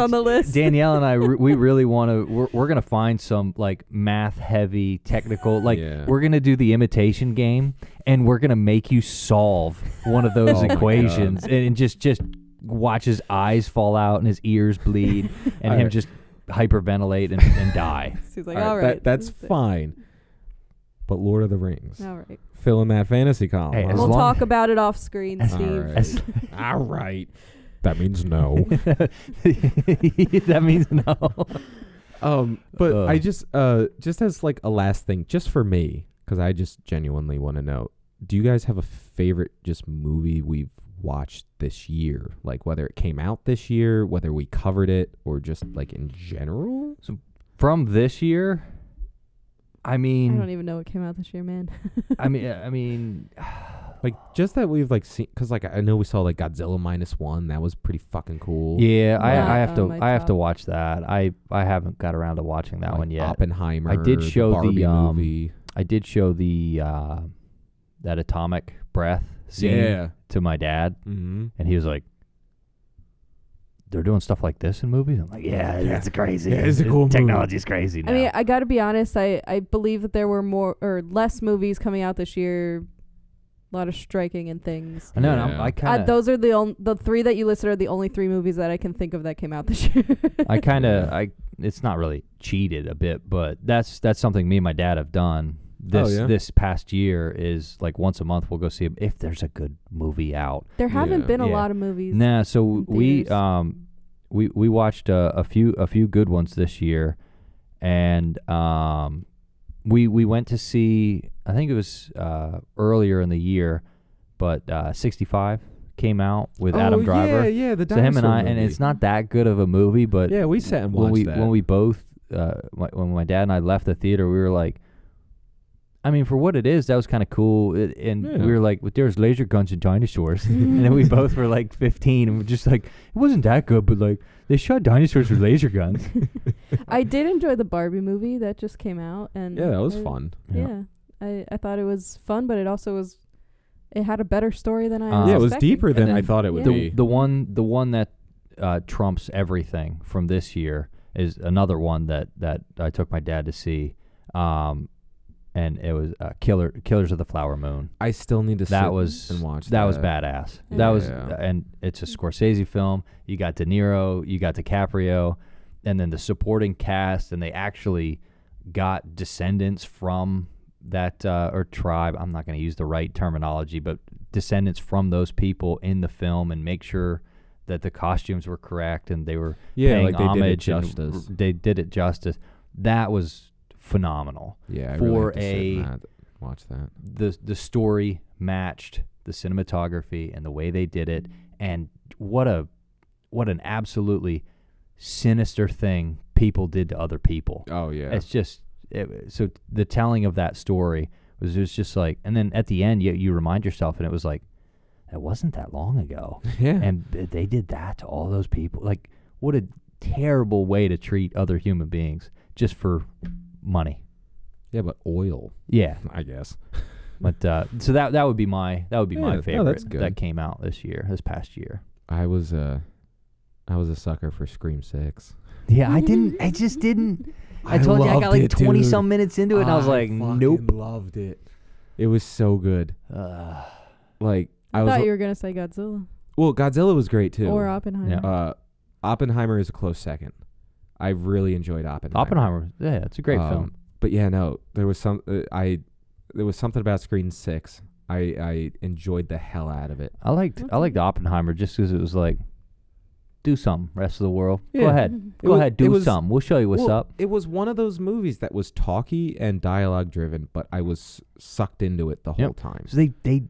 the list. Danielle and I, we really want to. We're gonna find some like math heavy, technical. Like we're gonna do the imitation game, and we're gonna make you solve one of those equations, and just watch his eyes fall out and his ears bleed and him just hyperventilate and die. He's like, all right. That's fine. But Lord of the Rings. All right. Fill in that fantasy column. Hey, we'll talk about it off screen, Steve. All right. That means no. That means no. But I just as like a last thing, just for me, because I just genuinely want to know, do you guys have a favorite just movie we've watched this year, like whether it came out this year, whether we covered it, or just like in general? So from this year, I mean, I don't even know what came out this year, man. I mean, like just that we've like seen, because like I know we saw like Godzilla -1, that was pretty fucking cool. Yeah, I have to watch that. I haven't got around to watching that one yet. Oppenheimer. I did show the movie. I did show the that atomic breath scene to my dad, and he was like, "They're doing stuff like this in movies." I'm like, "Yeah, that's crazy. Yeah, it's a cool technology's crazy now." I mean, I got to be honest. I believe that there were more or less movies coming out this year, lot of striking and things. I know. I kind of. Those are the three that you listed are the only three movies that I can think of that came out this year. It's not really cheated a bit, but that's something me and my dad have done. This past year is like once a month we'll go see if there's a good movie out. There haven't been a lot of movies. Nah, so we watched a few good ones this year, and we went to see, I think it was earlier in the year, but 65 came out with Adam Driver. Yeah, the dinosaur. So him and I, movie. and it's not that good of a movie, but yeah, we sat and watched that. When we both, when my dad and I left the theater, we were like, I mean, for what it is, that was kind of cool. We were like, there's laser guns and dinosaurs. And then we both were like 15 and we're just like, it wasn't that good, but like, they shot dinosaurs with laser guns. I did enjoy the Barbie movie that just came out. And yeah, that was fun. Yeah. I thought it was fun, but it also it had a better story than I was it was expecting. deeper than I thought it would be. The one that trumps everything from this year is another one that I took my dad to see. And it was Killers of the Flower Moon. I still need to sit and watch that. That was badass. Yeah. That was, and it's a Scorsese film. You got De Niro, you got DiCaprio, and then the supporting cast, and they actually got descendants from that or tribe. I'm not going to use the right terminology, but descendants from those people in the film, and make sure that the costumes were correct and they were paying homage. They did it justice. That was phenomenal. Yeah, I for really have to sit and watch that. The story matched the cinematography and the way they did it, and what an absolutely sinister thing people did to other people. Oh yeah, it's just so the telling of that story was just like, and then at the end you remind yourself, and it was like, that wasn't that long ago. Yeah, and they did that to all those people. Like, what a terrible way to treat other human beings just for money. Yeah, but oil. Yeah, I guess. But so that would be my favorite that's good. that came out this past year. I was a sucker for Scream 6. Yeah, I just didn't. I told you I got like 20 some minutes into it, and I was like, nope. Loved it. It was so good. Like I thought you were gonna say Godzilla. Well, Godzilla was great too. Or Oppenheimer. Yeah. Oppenheimer is a close second. I really enjoyed Oppenheimer. Yeah, it's a great film. But yeah, no, there was there was something about Scream 6. I enjoyed the hell out of it. I liked Oppenheimer just because it was like, do something, rest of the world. Yeah. Go ahead. Go ahead, do something. We'll show you what's up. It was one of those movies that was talky and dialogue driven, but I was sucked into it the whole time. So they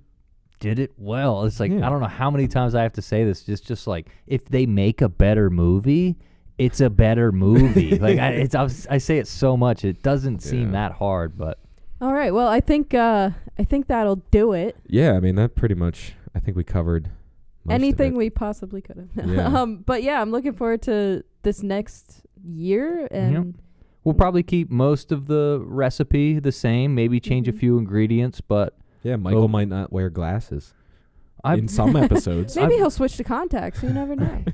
did it well. It's like, I don't know how many times I have to say this. Just like, if they make a better movie, it's a better movie. Like I say it so much, it doesn't seem that hard. But all right, well, I think that'll do it. Yeah, I mean that pretty much. I think we covered anything we possibly could have. Yeah. But yeah, I'm looking forward to this next year, and we'll probably keep most of the recipe the same. Maybe change a few ingredients, but yeah, Michael might not wear glasses in some episodes. Maybe he'll switch to contacts. You never know.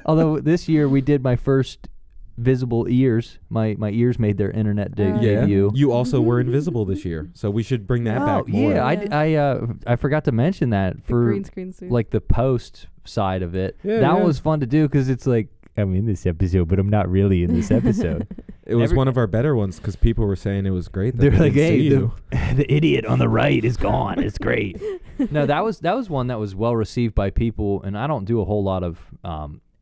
Although this year we did my first visible ears. My ears made their internet debut. You also were invisible this year, so we should bring that back more. Yeah, I forgot to mention that for green screen suit. Like the post side of it. That was fun to do because it's like, I'm in this episode, but I'm not really in this episode. It was one of our better ones because people were saying it was great. They're like, hey, the idiot on the right is gone. It's great. No, that was one that was well received by people, and I don't do a whole lot of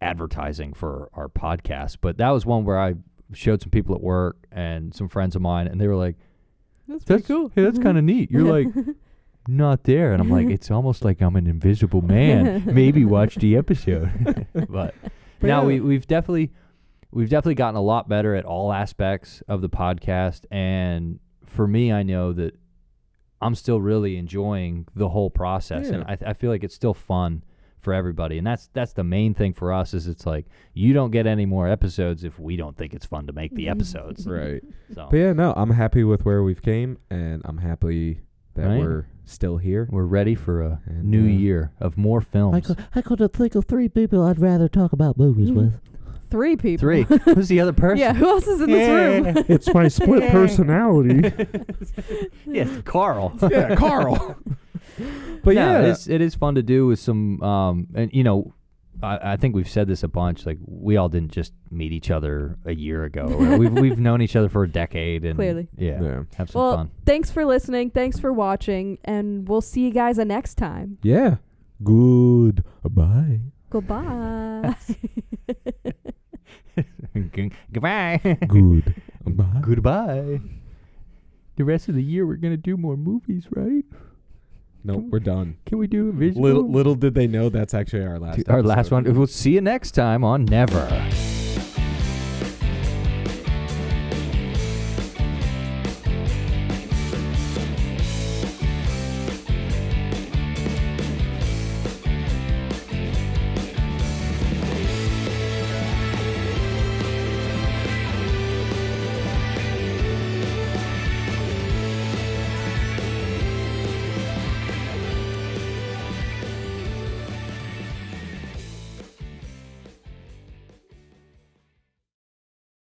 advertising for our podcast, but that was one where I showed some people at work and some friends of mine, and they were like, that's pretty cool. Hey, that's kind of neat. You're like, not there. And I'm like, it's almost like I'm an invisible man. Maybe watch the episode. But now we've definitely gotten a lot better at all aspects of the podcast, and for me, I know that I'm still really enjoying the whole process, and I feel like it's still fun for everybody, and that's the main thing for us. Is it's like, you don't get any more episodes if we don't think it's fun to make the episodes. Right. So. But yeah, no, I'm happy with where we've came, and I'm happy that we're still here. We're ready for a new year of more films. I could think of 3 people I'd rather talk about movies with. 3 people. 3. Who's the other person? Yeah, who else is in this room? It's my split personality. Yes, Carl. Yeah, Carl. But no, it is fun to do with some, and you know, I think we've said this a bunch. Like we all didn't just meet each other a year ago. We've known each other for a decade, and clearly, have some fun. Thanks for listening. Thanks for watching, and we'll see you guys next time. Yeah. Goodbye. Goodbye. Goodbye. Goodbye. Goodbye. The rest of the year, we're gonna do more movies, right? No, we're done. Can we do a visual? Little did they know that's actually our last. Our last one. We'll see you next time on Never.